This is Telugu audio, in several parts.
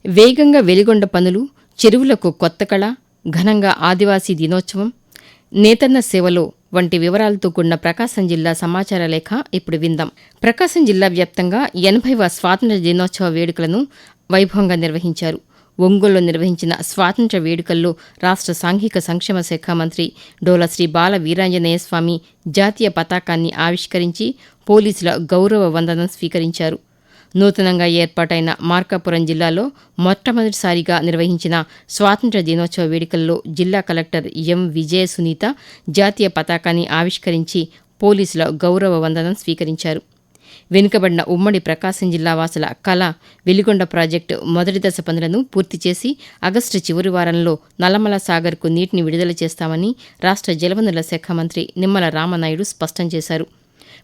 వేగంగా వెలిగొండ పనులు, చెరువులకు కొత్త కళ, ఘనంగా ఆదివాసీ దినోత్సవం, నేతన్న సేవలో వంటి వివరాలతో కూడిన ప్రకాశం జిల్లా సమాచార లేఖ ఇప్పుడు విందాం. ప్రకాశం జిల్లా వ్యాప్తంగా 80వ స్వాతంత్ర్య దినోత్సవ వేడుకలను వైభవంగా నిర్వహించారు. ఒంగోలులో నిర్వహించిన స్వాతంత్ర్య వేడుకల్లో రాష్ట్ర సాంఘిక సంక్షేమ శాఖ మంత్రి డోలా శ్రీ బాల వీరాంజనేయ స్వామి జాతీయ పతాకాన్ని ఆవిష్కరించి పోలీసుల గౌరవ వందనం స్వీకరించారు. నూతనంగా ఏర్పాటైన మార్కాపురం జిల్లాలో మొట్టమొదటిసారిగా నిర్వహించిన స్వాతంత్ర్య దినోత్సవ వేడుకల్లో జిల్లా కలెక్టర్ ఎం. విజయ సునీత జాతీయ పతాకాన్ని ఆవిష్కరించి పోలీసుల గౌరవ వందనం స్వీకరించారు. వెనుకబడిన ఉమ్మడి ప్రకాశం జిల్లా వాసుల కళ వెలిగొండ ప్రాజెక్టు మొదటి దశ పనులను పూర్తి చేసి ఆగస్టు చివరి వారంలో నల్లమల సాగర్కు నీటిని విడుదల చేస్తామని రాష్ట్ర జలవనరుల శాఖ మంత్రి నిమ్మల రామనాయుడు స్పష్టం చేశారు.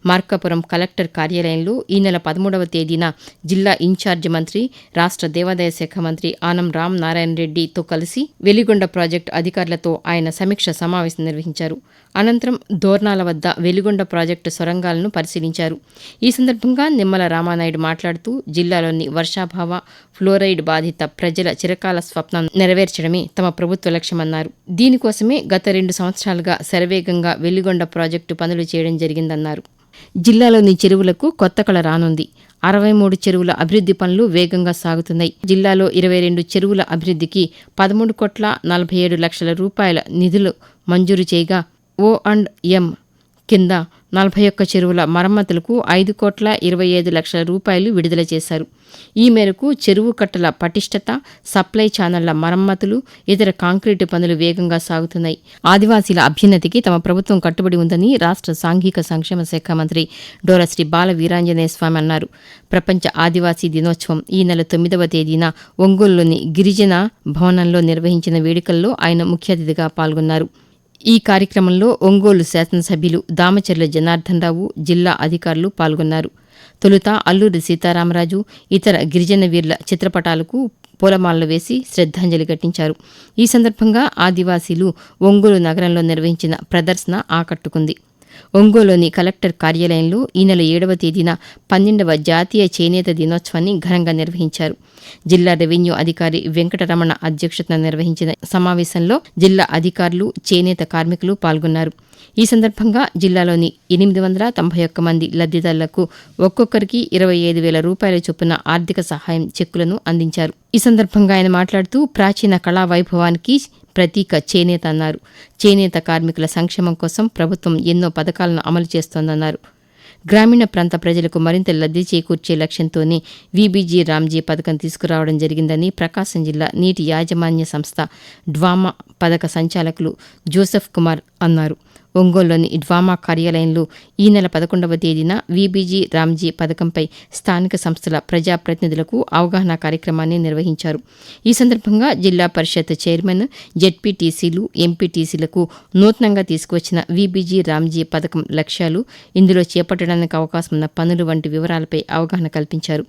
మార్కాపురం కలెక్టర్ కార్యాలయంలో ఈ నెల 13వ తేదీన జిల్లా ఇన్ఛార్జి మంత్రి, రాష్ట్ర దేవాదాయ శాఖ మంత్రి ఆనం రామ్ నారాయణ రెడ్డితో కలిసి వెలిగొండ ప్రాజెక్టు అధికారులతో ఆయన సమీక్ష సమావేశం నిర్వహించారు. అనంతరం దోర్నాల వద్ద వెలిగొండ ప్రాజెక్టు సొరంగాలను పరిశీలించారు. ఈ సందర్భంగా నిమ్మల రామానాయుడు మాట్లాడుతూ జిల్లాలోని వర్షాభావ, ఫ్లోరైడ్ బాధిత ప్రజల చిరకాల స్వప్నం నెరవేర్చడమే తమ ప్రభుత్వ లక్ష్యమన్నారు. దీనికోసమే గత 2 సంవత్సరాలుగా శరవేగంగా వెలిగొండ ప్రాజెక్టు పనులు చేయడం జరిగిందన్నారు. జిల్లాలోని చెరువులకు కొత్త కళ రానుంది. 63 చెరువుల అభివృద్ది పనులు వేగంగా సాగుతున్నాయి. జిల్లాలో 22 చెరువుల అభివృద్దికి 13,47 లక్షల రూపాయల నిధులు మంజూరు చేయగా O&M కింద 41 చెరువుల మరమ్మతులకు 5,25 లక్షల రూపాయలు విడుదల చేశారు. ఈ మేరకు చెరువు కట్టల పటిష్టత, సప్లై ఛానళ్ల మరమ్మతులు, ఇతర కాంక్రీటు పనులు వేగంగా సాగుతున్నాయి. ఆదివాసీల అభ్యున్నతికి తమ ప్రభుత్వం కట్టుబడి ఉందని రాష్ట్ర సాంఘిక సంక్షేమ శాఖ మంత్రి డోలా శ్రీ బాల వీరాంజనేయ స్వామి అన్నారు. ప్రపంచ ఆదివాసీ దినోత్సవం ఈ నెల 9వ తేదీన ఒంగోలులోని గిరిజన భవనంలో నిర్వహించిన వేడుకల్లో ఆయన ముఖ్య అతిథిగా పాల్గొన్నారు. ఈ కార్యక్రమంలో ఒంగోలు శాసనసభ్యులు దామచర్ల జనార్దన్ రావు, జిల్లా అధికారులు పాల్గొన్నారు. తొలుత అల్లూరి సీతారామరాజు, ఇతర గిరిజన వీరుల చిత్రపటాలకు పూలమాలలు వేసి శ్రద్ధాంజలి ఘటించారు. ఈ సందర్భంగా ఆదివాసీలు ఒంగోలు నగరంలో నిర్వహించిన ప్రదర్శన ఆకట్టుకుంది. ఒంగోలులోని కలెక్టర్ కార్యాలయంలో ఈ నెల 7వ తేదీన 12వ జాతీయ చేనేత దినోత్సవాన్ని ఘనంగా నిర్వహించారు. జిల్లా రెవెన్యూ అధికారి వెంకటరమణ అధ్యక్షతన నిర్వహించిన సమావేశంలో జిల్లా అధికారులు, చేనేత కార్మికులు పాల్గొన్నారు. ఈ సందర్భంగా జిల్లాలోని 891 మంది లబ్ధిదారులకు ఒక్కొక్కరికి 25,000 రూపాయల చొప్పున ఆర్థిక సహాయం చెక్కులను అందించారు. ఈ సందర్భంగా ఆయన మాట్లాడుతూ ప్రాచీన కళా వైభవానికి ప్రతీక చేనేత అన్నారు. చేనేత కార్మికుల సంక్షేమం కోసం ప్రభుత్వం ఎన్నో పథకాలను అమలు చేస్తోందన్నారు. గ్రామీణ ప్రాంత ప్రజలకు మరింత లబ్ధి చేకూర్చే లక్ష్యంతోనే వీబీజీ రామ్జీ పథకం తీసుకురావడం జరిగిందని ప్రకాశం జిల్లా నీటి యాజమాన్య సంస్థ డ్వామా పథక సంచాలకులు జోసెఫ్ కుమార్ అన్నారు. ఒంగోలులోని డ్వామా కార్యాలయంలో ఈ నెల 11వ తేదీన వీబీజీ రామ్జీ పథకంపై స్థానిక సంస్థల ప్రజాప్రతినిధులకు అవగాహన కార్యక్రమాన్ని నిర్వహించారు. ఈ సందర్భంగా జిల్లా పరిషత్ చైర్మన్, జెడ్పీటీసీలు, ఎంపీటీసీలకు నూతనంగా తీసుకువచ్చిన వీబీజీ రామ్జీ పథకం లక్ష్యాలు, ఇందులో చేపట్టడానికి అవకాశం ఉన్న పనులు వంటి వివరాలపై అవగాహన కల్పించారు.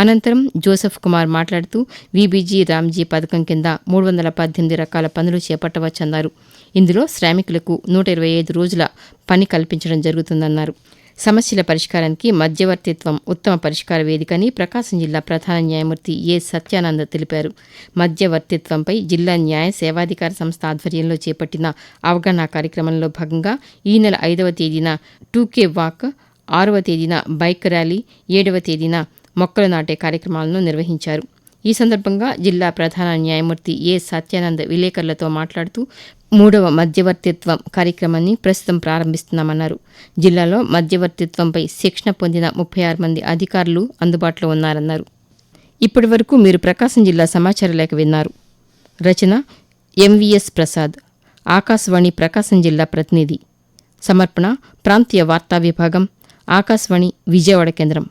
అనంతరం జోసెఫ్ కుమార్ మాట్లాడుతూ వీబీజీ రామ్జీ పథకం కింద 318 రకాల పనులు చేపట్టవచ్చన్నారు. ఇందులో శ్రామికులకు 125 రోజుల పని కల్పించడం జరుగుతుందన్నారు. సమస్యల పరిష్కారానికి మధ్యవర్తిత్వం ఉత్తమ పరిష్కార వేదికని ప్రకాశం జిల్లా ప్రధాన న్యాయమూర్తి ఏ. సత్యానంద్ తెలిపారు. మధ్యవర్తిత్వంపై జిల్లా న్యాయ సేవాధికార సంస్థ ఆధ్వర్యంలో చేపట్టిన అవగాహన కార్యక్రమంలో భాగంగా ఈ నెల 5వ తేదీన 2K వాక్, 6వ తేదీన బైక్ ర్యాలీ, 7వ తేదీన మొక్కలు నాటే కార్యక్రమాలను నిర్వహించారు. ఈ సందర్భంగా జిల్లా ప్రధాన న్యాయమూర్తి ఏ. సత్యానంద్ విలేకరులతో మాట్లాడుతూ 3వ మధ్యవర్తిత్వం కార్యక్రమాన్ని ప్రస్తుతం ప్రారంభిస్తున్నామన్నారు. జిల్లాలో మధ్యవర్తిత్వంపై శిక్షణ పొందిన 36 మంది అధికారులు అందుబాటులో ఉన్నారన్నారు. ఇప్పటి వరకు మీరు ప్రకాశం జిల్లా సమాచార లేఖ విన్నారు. రచన ఎంవీఎస్ ప్రసాద్. ఆకాశవాణి ప్రకాశం జిల్లా ప్రతినిధి. సమర్పణ ప్రాంతీయ వార్తా విభాగం, ఆకాశవాణి విజయవాడ కేంద్రం.